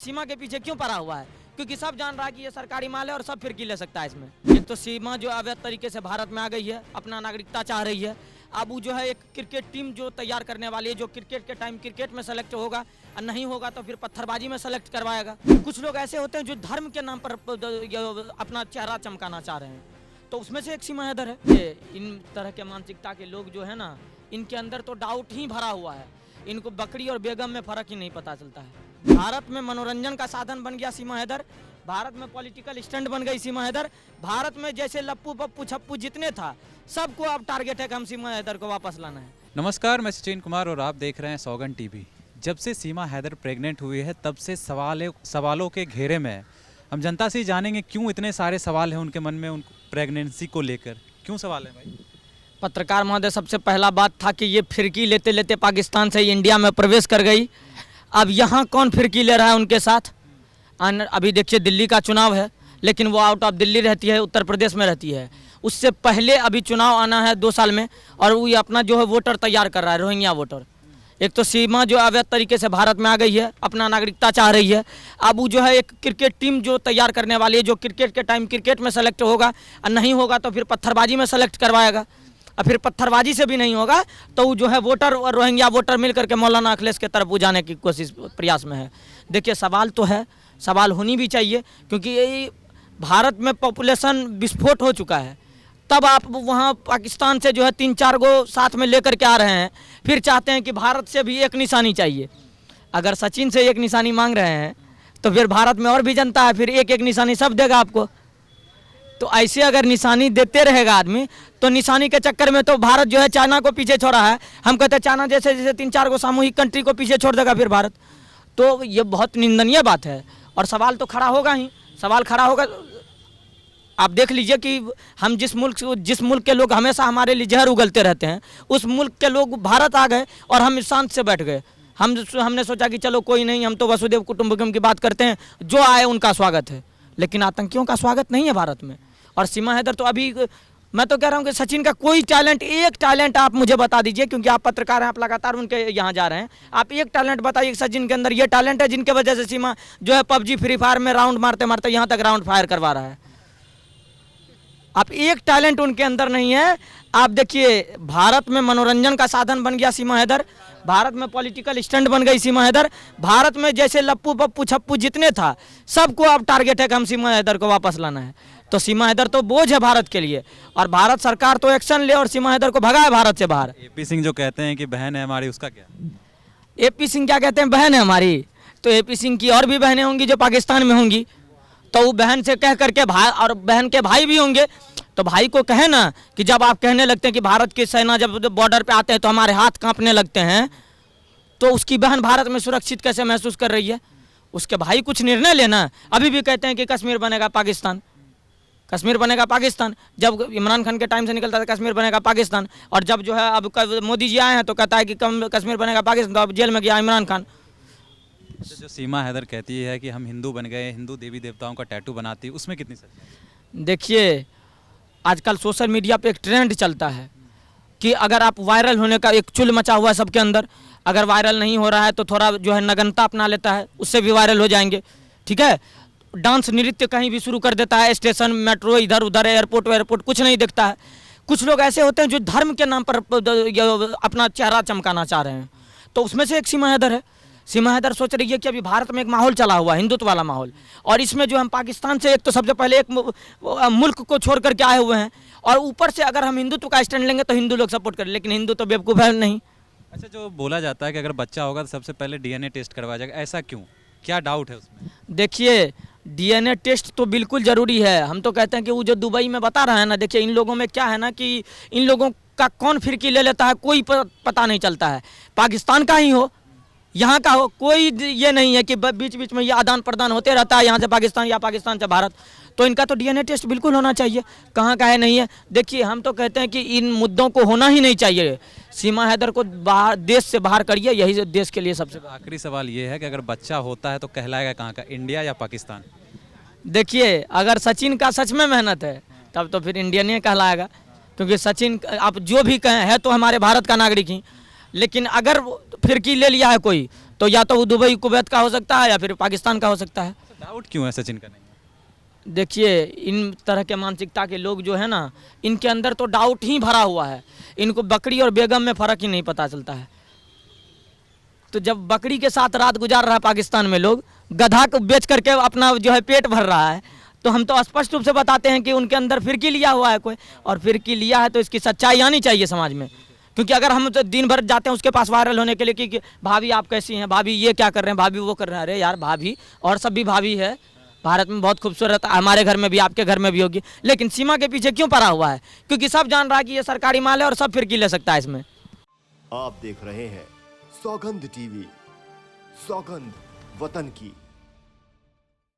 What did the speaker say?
सीमा के पीछे क्यों पड़ा हुआ है? क्योंकि सब जान रहा है कि ये सरकारी माल है और सब फिरकी ले सकता है इसमें। एक तो सीमा जो अवैध तरीके से भारत में आ गई है, अपना नागरिकता चाह रही है। अब वो जो है एक क्रिकेट टीम जो तैयार करने वाली है, जो क्रिकेट के टाइम क्रिकेट में सेलेक्ट होगा और नहीं होगा तो फिर पत्थरबाजी में सेलेक्ट करवाएगा। कुछ लोग ऐसे होते हैं जो धर्म के नाम पर अपना चेहरा चमकाना चाह रहे हैं, तो उसमें से एक सीमा हैदर है। ये इन तरह के मानसिकता के लोग जो है ना, इनके अंदर तो डाउट ही भरा हुआ है। इनको बकरी और बेगम में फर्क ही नहीं पता चलता है। भारत में मनोरंजन का साधन बन गया सीमा हैदर, भारत में पॉलिटिकल स्टंट बन गई सीमा हैदर। भारत में जैसे लप्पू पप्पू छप्पू जितने था, सबको अब टारगेट है कि हम सीमा हैदर को वापस लाना है। नमस्कार, मैं सचिन कुमार और आप देख रहे हैं सौगन टीवी। जब से सीमा हैदर प्रेग्नेंट हुई है तब से सवालों के घेरे में है। हम जनता से जानेंगे क्यों इतने सारे सवाल हैं उनके मन में, उन प्रेगनेंसी को लेकर क्यों सवाल है भाई? पत्रकार महोदय, सबसे पहला बात था कि ये फिरकी लेते लेते पाकिस्तान से इंडिया में प्रवेश कर गई। अब यहाँ कौन फिरकी ले रहा है उनके साथ? अभी देखिए, दिल्ली का चुनाव है, लेकिन वो आउट ऑफ दिल्ली रहती है, उत्तर प्रदेश में रहती है। उससे पहले अभी चुनाव आना है 2 साल में, और वो अपना जो है वोटर तैयार कर रहा है, रोहिंग्या वोटर। एक तो सीमा जो अवैध तरीके से भारत में आ गई है, अपना नागरिकता चाह रही है। अब वो जो है एक क्रिकेट टीम जो तैयार करने वाली है, जो क्रिकेट के टाइम क्रिकेट में सेलेक्ट होगा और नहीं होगा तो फिर पत्थरबाजी में सेलेक्ट करवाएगा। और फिर पत्थरबाजी से भी नहीं होगा तो वो जो है वोटर और रोहिंग्या वोटर मिल करके मौलाना अखिलेश के तरफ जाने की कोशिश प्रयास में है। देखिए, सवाल तो है, सवाल होनी भी चाहिए, क्योंकि ये भारत में पॉपुलेशन विस्फोट हो चुका है। तब आप वहाँ पाकिस्तान से जो है 3-4 गो साथ में लेकर के आ रहे हैं, फिर चाहते हैं कि भारत से भी एक निशानी चाहिए। अगर सचिन से एक निशानी मांग रहे हैं तो फिर भारत में और भी जनता है, फिर एक एक निशानी सब देगा आपको। तो ऐसे अगर निशानी देते रहेगा आदमी, तो निशानी के चक्कर में तो भारत जो है चाइना को पीछे छोड़ा है। हम कहते हैं चाइना जैसे 3-4 गो सामूहिक कंट्री को पीछे छोड़ देगा फिर भारत। तो ये बहुत निंदनीय बात है, और सवाल तो खड़ा होगा ही। सवाल खड़ा होगा। आप देख लीजिए कि हम जिस मुल्क के लोग हमेशा हमारे लिए जहर उगलते रहते हैं, उस मुल्क के लोग भारत आ गए और हम शांत से बैठ गए। हमने सोचा कि चलो कोई नहीं, हम तो वसुदेव कुटुंबकम की बात करते हैं, जो आए उनका स्वागत है। लेकिन आतंकियों का स्वागत नहीं है भारत में। और सीमा हैदर तो अभी, मैं तो कह रहा हूँ कि सचिन का कोई टैलेंट, एक टैलेंट आप मुझे बता दीजिए, क्योंकि आप पत्रकार हैं, आप लगातार उनके यहाँ जा रहे हैं। आप एक टैलेंट बताइए सचिन के अंदर ये टैलेंट है जिनके वजह से सीमा जो है पबजी फ्री फायर में राउंड मारते मारते यहाँ तक राउंड फायर करवा रहा है। आप एक टैलेंट उनके अंदर नहीं है। आप देखिए, भारत में मनोरंजन का साधन बन गया सीमा हैदर, भारत में पॉलिटिकल स्टंट बन गई सीमा हैदर। भारत में जैसे लप्पू पप्पू छप्पू जितने था, सबको अब टारगेट है कि हम सीमा हैदर को वापस लाना है। तो सीमा हैदर तो बोझ है भारत के लिए, और भारत सरकार तो एक्शन ले और सीमा हैदर को भगाए भारत से बाहर। एपी सिंह जो कहते हैं कि बहन है हमारी, उसका क्या? एपी सिंह क्या कहते हैं? बहन है हमारी। तो एपी सिंह की और भी बहनें होंगी जो पाकिस्तान में होंगी, तो वो बहन से कह करके भाई, और बहन के भाई भी होंगे, तो भाई को कहे ना कि जब आप कहने लगते हैं कि भारत की सेना जब बॉर्डर पे आते हैं तो हमारे हाथ कांपने लगते हैं, तो उसकी बहन भारत में सुरक्षित कैसे महसूस कर रही है? उसके भाई कुछ निर्णय लेना। अभी भी कहते हैं कि कश्मीर बनेगा पाकिस्तान, कश्मीर बनेगा पाकिस्तान। जब इमरान खान के टाइम से निकलता था कश्मीर बनेगा पाकिस्तान, और जब जो है अब मोदी जी आए हैं तो कहता है कि कश्मीर बनेगा पाकिस्तान, तो अब जेल में गया इमरान खान। जो सीमा हैदर कहती है कि हम हिंदू बन गए, हिंदू देवी देवताओं का टैटू बनाती है, उसमें कितनी सच्चाई? देखिए, आजकल सोशल मीडिया पे एक ट्रेंड चलता है कि अगर आप वायरल होने का, एक चुल मचा हुआ है सबके अंदर, अगर वायरल नहीं हो रहा है तो थोड़ा जो है नगनता अपना लेता है, उससे भी वायरल हो जाएंगे। ठीक है, डांस नृत्य कहीं भी शुरू कर देता है, स्टेशन मेट्रो इधर उधर एयरपोर्ट कुछ नहीं दिखता है। कुछ लोग ऐसे होते हैं जो धर्म के नाम पर अपना चेहरा चमकाना चाह रहे हैं, तो उसमें से एक सीमा हैदर है। सीमा हैदर सोच रही है कि अभी भारत में एक माहौल चला हुआ है, हिंदुत्व वाला माहौल, और इसमें जो हम पाकिस्तान से एक तो सबसे पहले एक मुल्क को छोड़ करके आए हुए हैं, और ऊपर से अगर हम हिंदुत्व का स्टैंड लेंगे तो हिंदू लोग सपोर्ट करें, लेकिन हिंदू तो बेवकूफ़ है नहीं। अच्छा, जो बोला जाता है कि अगर बच्चा होगा तो सबसे पहले डीएनए टेस्ट करवाया जाएगा, ऐसा क्यों? क्या डाउट है उसमें? देखिए, डीएनए टेस्ट तो बिल्कुल ज़रूरी है। हम तो कहते हैं कि वो जो दुबई में बता रहा है ना, देखिए इन लोगों में क्या है ना कि इन लोगों का कौन फिरकी ले लेता है कोई पता नहीं चलता है। पाकिस्तान का ही हो, यहाँ का हो, कोई ये नहीं है कि बीच बीच में ये आदान प्रदान होते रहता है, यहाँ से पाकिस्तान या पाकिस्तान से भारत। तो इनका तो डीएनए टेस्ट बिल्कुल होना चाहिए, कहाँ का है नहीं है। देखिए, हम तो कहते हैं कि इन मुद्दों को होना ही नहीं चाहिए। सीमा हैदर को बाहर, देश से बाहर करिए, यही देश के लिए सबसे आखिरी सवाल ये है कि अगर बच्चा होता है तो कहलाएगा कहाँ का, इंडिया या पाकिस्तान? देखिए, अगर सचिन का सच में मेहनत है तब तो फिर इंडियन ही कहलाएगा, क्योंकि सचिन आप जो भी कहें है तो हमारे भारत का नागरिक ही। लेकिन अगर फिरकी ले लिया है कोई, तो या तो वो दुबई कुवैत का हो सकता है या फिर पाकिस्तान का हो सकता है। डाउट क्यों है सचिन का नहीं? देखिए इन तरह के मानसिकता के लोग जो है ना, इनके अंदर तो डाउट ही भरा हुआ है। इनको बकरी और बेगम में फ़र्क ही नहीं पता चलता है। तो जब बकरी के साथ रात गुजार रहा है पाकिस्तान में लोग, गधा को बेच करके अपना जो है पेट भर रहा है, तो हम तो स्पष्ट रूप से बताते हैं कि उनके अंदर फिरकी लिया हुआ है कोई, और फिरकी लिया है तो इसकी सच्चाई आनी चाहिए समाज में। क्योंकि अगर हम तो दिन भर जाते हैं उसके पास वायरल होने के लिए कि भाभी आप कैसी हैं, भाभी ये क्या कर रहे हैं, भाभी वो कर रहे हैं। अरे यार भाभी और सब भी भाभी है, भारत में बहुत खूबसूरत, हमारे घर में भी आपके घर में भी होगी, लेकिन सीमा के पीछे क्यों पड़ा हुआ है? क्योंकि सब जान रहा है कि ये सरकारी माल है और सब फिरकी ले सकता है इसमें। आप देख रहे हैं सौगंध टीवी, सौगंध वतन की।